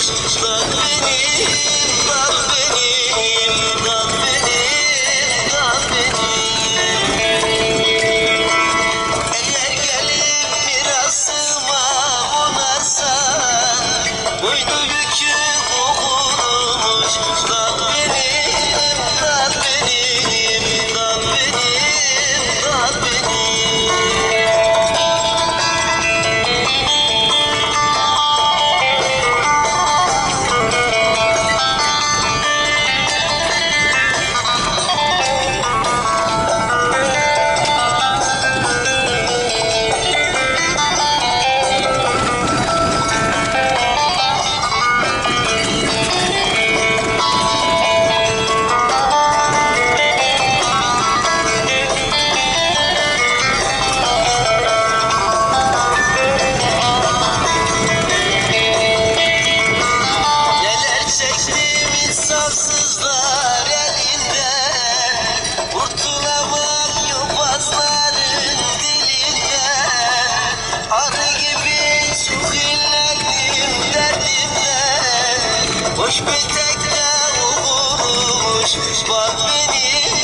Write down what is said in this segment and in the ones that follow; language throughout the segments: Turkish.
Dal benim, dal benim, dal benim, dal benim. Eğer gelip mirasıma konarsan, boynu bükük okunmuş. Dal benim, dal benim, dal benim, dal benim. Neler çektim insafsızlar elinden, kurtulamak yobazların dilinden. Arı gibi çok inledim derdimden, boş petekte okunmuş. Bak benim,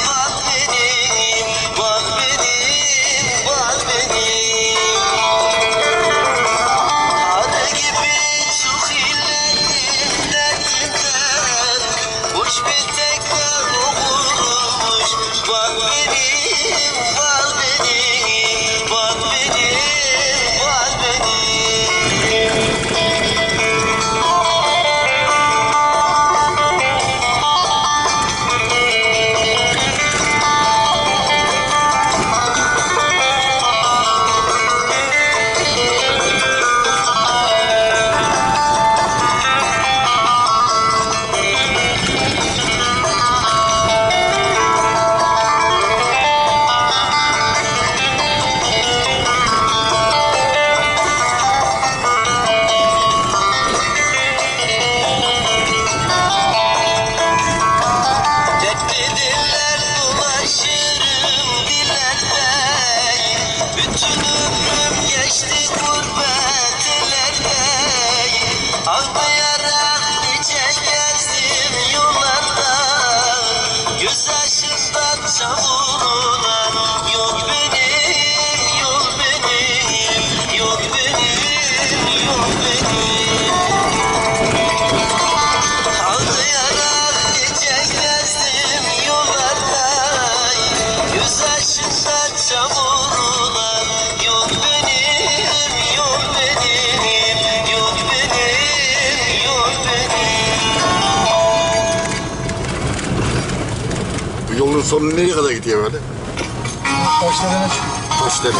bak benim, bak benim, bak benim. Arı gibi çok inledim derdimden, boş petekler okunmuş. Bak benim, bak benim, bak benim, bak benim. Dertli diller dolaşırım dillerde, bütün ömrüm geçti gurbet ellerde. Ağlayarak nice gezdim yollarda, göz yaşımdan çamurlar. Yok benim, yok benim, yok benim, yok benim. Ağlayarak nice gezdim yollarda, göz yaşımdan çamurlar. Yok benim, yok benim, yok benim, yok benim. Bu yolun sonu nereye kadar gidiyor böyle? Başlarına Taşdere.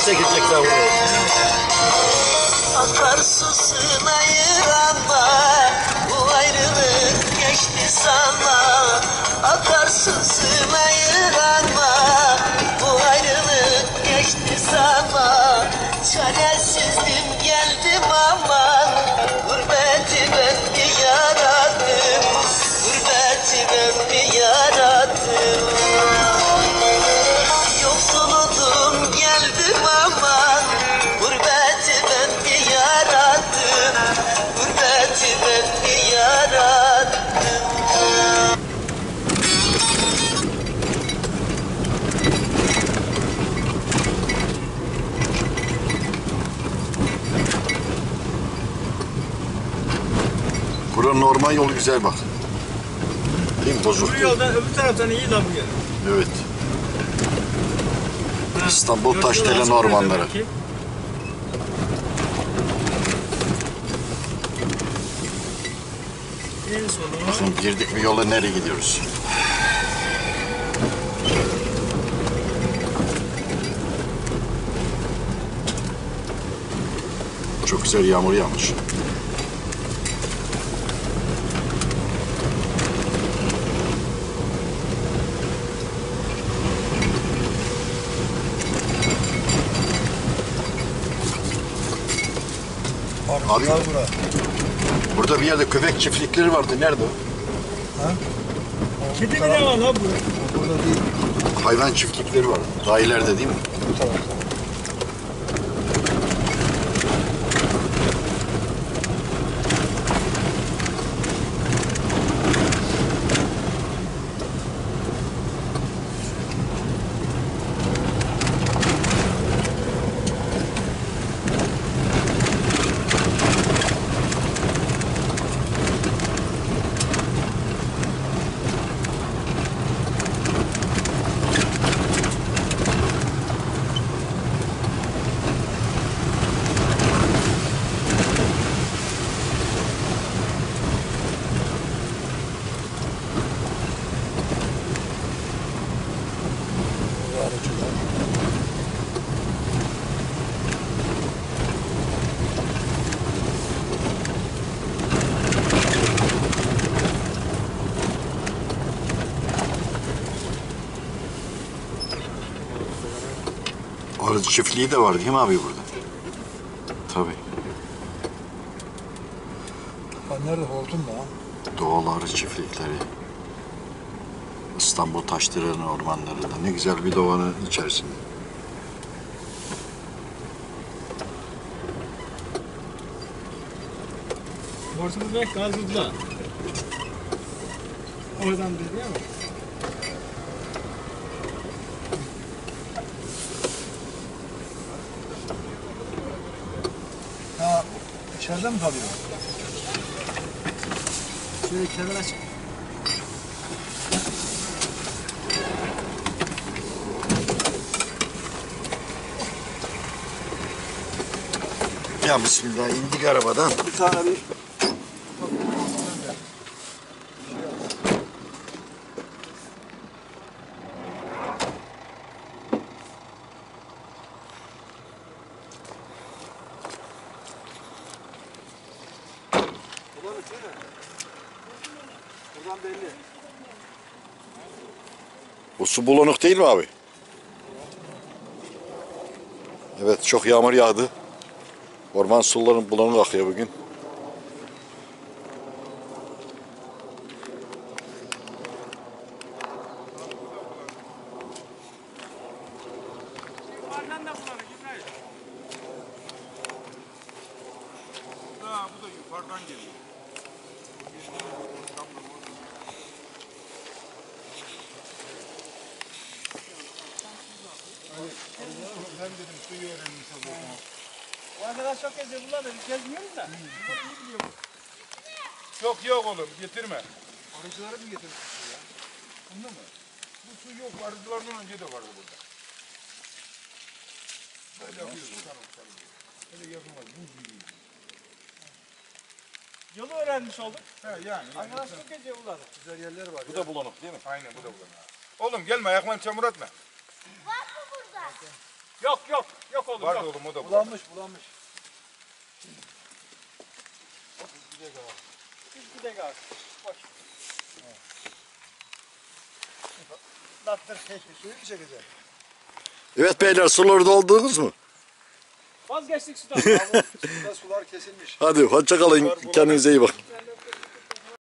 çekecekler buraya. Akarsu sınayır ama bu ayrılık geçti sana. Akarsu sınayır ama bu ayrılık geçti sana. Çaresizdim geldim aman, gurbeti ben mi yarattım, gurbeti ben mi yarattım. Yoksuludum geldim aman, gurbeti ben mi yarattım, gurbeti ben mi yarattım. Buranın normal yolu güzel bak. Değil mi? Bozuk Bu değil. yoldan öbür taraftan iyi la bu yer. Evet. Ha, İstanbul dört Taşdelen yol açık ormanları. demek ki. En sonu. Bakın girdik bir yola, nereye gidiyoruz? Çok güzel yağmur yağmış. Abi, burada bir yerde köpek çiftlikleri vardı. Nerede o? Kedi mi ne var la bu? Burada değil. Hayvan çiftlikleri var. Daha ileride değil mi? Bu tarafta. Arı çiftliği de var değil mi abi burada? Tabii. Ha, nerede Hortum'da ha? Doğal arı çiftlikleri. İstanbul Taşdelen ormanlarında. Ne güzel bir doğanın içerisinde. Borsamız belki kaldırdılar. Oradan dedi ama. Ha, içeride mi kalıyor? Şöyle kenara çık. Ya bismillah, indik arabadan. Bir tane bir buradan belli. Bu su bulanık değil mi abi? Evet, çok yağmur yağdı. Orman suları bulanık akıyor bugün. Yukarıdan da bulanık İbrahim. Bu da yukarıdan geliyor. Ben dedim suyu öğrenmiş oldum. Bu arkadaş çok geziyor bunlar da biz gezmiyoruz da. Bunlar iyi biliyor. Yok oğlum getirme. Arıcıları mı getirdin? Bunda mı? Bu su yok. Arıcılardan önce de vardı burada. Böyle yapıyoruz. Öyle yapılmaz. Buz gibi. Yolu öğrenmiş olduk. He yani. Arkadaş çok geziyor bunlar da. Güzel yerler var. Bu da bulanık değil mi? Aynen bu da burada. Oğlum gelme ayaklarını çamur atma. Var mı burada? Yok yok. Yok oğlum Vardı yok. oğlum o da. Bulanmış. Biz gidelim abi. Boş. Lattır. Suyu mu çekeceğiz? Evet beyler, suları doldurdunuz mu? Vazgeçtik sudan. Burada sular kesilmiş. Hadi hoşça kalın. Kendinize iyi bakın.